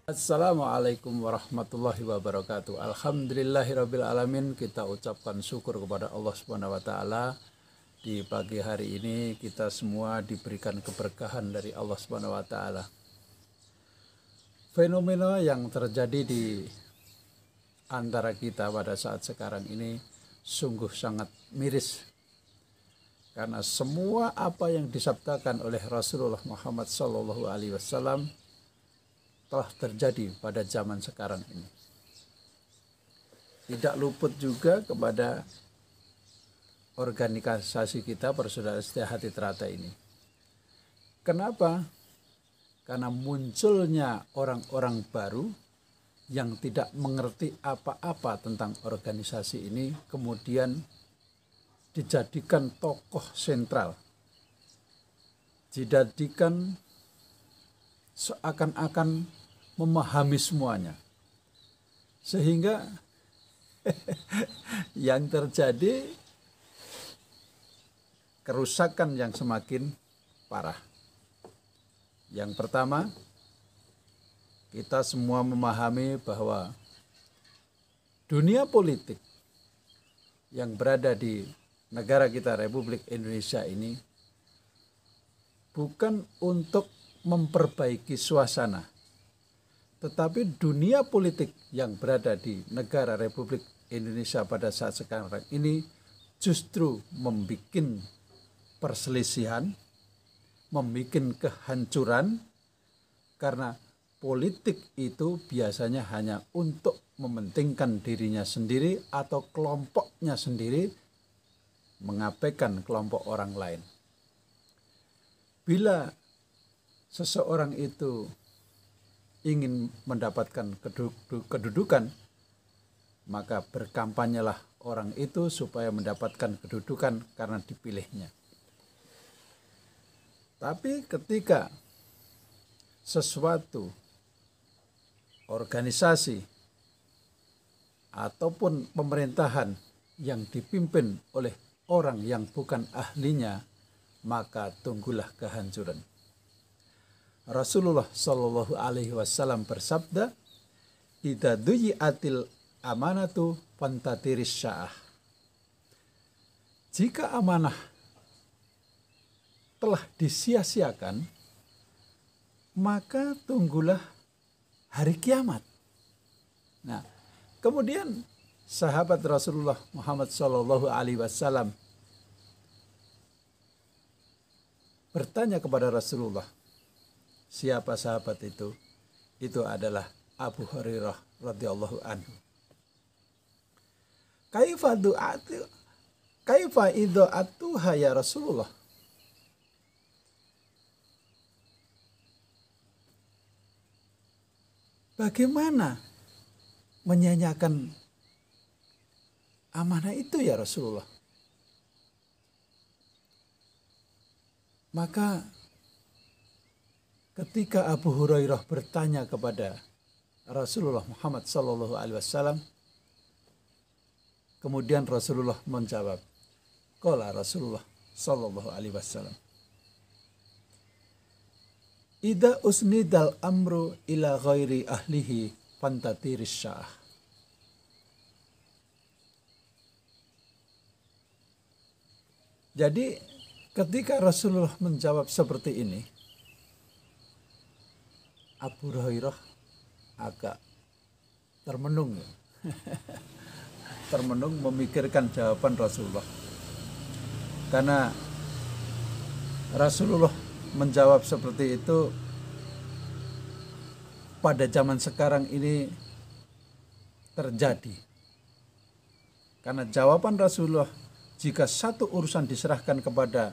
Assalamualaikum warahmatullahi wabarakatuh. Alhamdulillahirabbil alamin. Kita ucapkan syukur kepada Allah Subhanahu wa taala. Di pagi hari ini kita semua diberikan keberkahan dari Allah Subhanahu wa taala. Fenomena yang terjadi di antara kita pada saat sekarang ini sungguh sangat miris. Karena semua apa yang disabdakan oleh Rasulullah Muhammad SAW telah terjadi pada zaman sekarang ini. Tidak luput juga kepada organisasi kita Persaudaraan Setia Hati Teratai ini. Kenapa? Karena munculnya orang-orang baru yang tidak mengerti apa-apa tentang organisasi ini, kemudian dijadikan tokoh sentral, dijadikan seakan-akan memahami semuanya, sehingga yang terjadi kerusakan yang semakin parah. Yang pertama, kita semua memahami bahwa dunia politik yang berada di negara kita Republik Indonesia ini bukan untuk memperbaiki suasana, tetapi dunia politik yang berada di negara Republik Indonesia pada saat sekarang ini justru membuat perselisihan, membuat kehancuran, karena politik itu biasanya hanya untuk mementingkan dirinya sendiri atau kelompoknya sendiri, mengabaikan kelompok orang lain. Bila seseorang itu ingin mendapatkan kedudukan, maka berkampanyelah orang itu supaya mendapatkan kedudukan karena dipilihnya. Tapi ketika sesuatu organisasi ataupun pemerintahan yang dipimpin oleh orang yang bukan ahlinya, maka tunggulah kehancuran. Rasulullah Shallallahu Alaihi Wasallam bersabda, "Idza duyi'atil amanatu fantatiris sya'ah." Jika amanah telah disia-siakan, maka tunggulah hari kiamat. Nah, kemudian sahabat Rasulullah Muhammad Shallallahu Alaihi Wasallam bertanya kepada Rasulullah, siapa sahabat itu? Itu adalah Abu Hurairah radhiyallahu anhu. Kaifa idha'atuha ya Rasulullah? Bagaimana menyanyiakan amanah itu ya Rasulullah? Maka ketika Abu Hurairah bertanya kepada Rasulullah Muhammad SAW, kemudian Rasulullah menjawab, qala Rasulullah SAW, "Idza usnidal amru ila ghairi ahlihi fantatiris sya'ah." Jadi ketika Rasulullah menjawab seperti ini, Abu Hurairah agak termenung, termenung memikirkan jawaban Rasulullah. Karena Rasulullah menjawab seperti itu pada zaman sekarang ini terjadi. Karena jawaban Rasulullah, jika satu urusan diserahkan kepada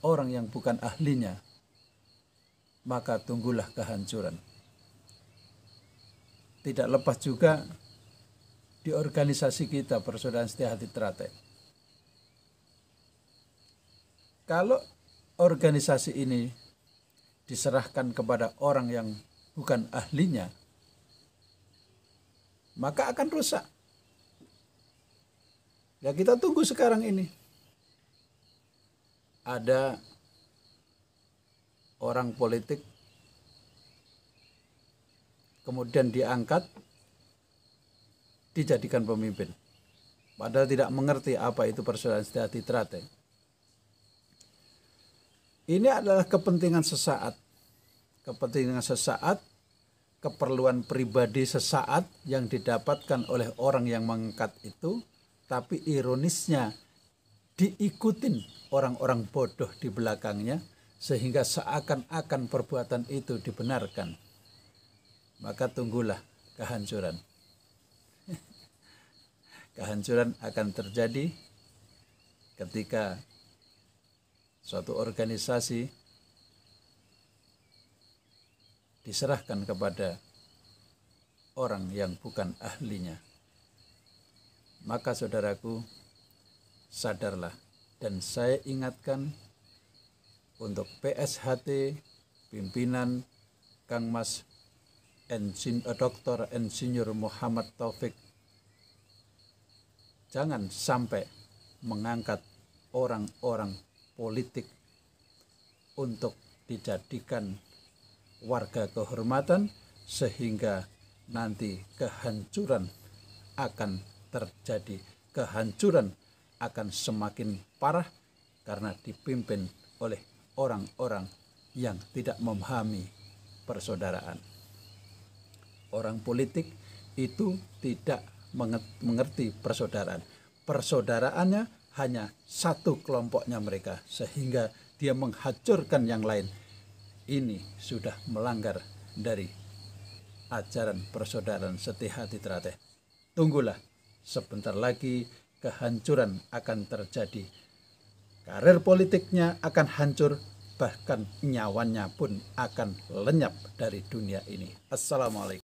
orang yang bukan ahlinya, maka tunggulah kehancuran. Tidak lepas juga di organisasi kita Persaudaraan Setia Hati Teratai. Kalau organisasi ini diserahkan kepada orang yang bukan ahlinya, maka akan rusak. Ya, kita tunggu sekarang ini. Ada orang politik kemudian diangkat, dijadikan pemimpin. Padahal tidak mengerti apa itu persaudaraan sejati teratai. Ini adalah kepentingan sesaat. Kepentingan sesaat, keperluan pribadi sesaat yang didapatkan oleh orang yang mengangkat itu, tapi ironisnya diikutin orang-orang bodoh di belakangnya, sehingga seakan-akan perbuatan itu dibenarkan. Maka tunggulah kehancuran. Kehancuran akan terjadi ketika suatu organisasi diserahkan kepada orang yang bukan ahlinya. Maka saudaraku, sadarlah, dan saya ingatkan untuk PSHT, pimpinan Kang Mas Dr. Insinyur Muhammad Taufik, jangan sampai mengangkat orang-orang politik untuk dijadikan warga kehormatan, sehingga nanti kehancuran akan terjadi. Kehancuran akan semakin parah karena dipimpin oleh orang-orang yang tidak memahami persaudaraan. Orang politik itu tidak mengerti persaudaraan. Persaudaraannya hanya satu kelompoknya mereka, sehingga dia menghancurkan yang lain. Ini sudah melanggar dari ajaran persaudaraan Setihati Teratai. Tunggulah, sebentar lagi kehancuran akan terjadi. Karir politiknya akan hancur, bahkan nyawanya pun akan lenyap dari dunia ini. Assalamualaikum.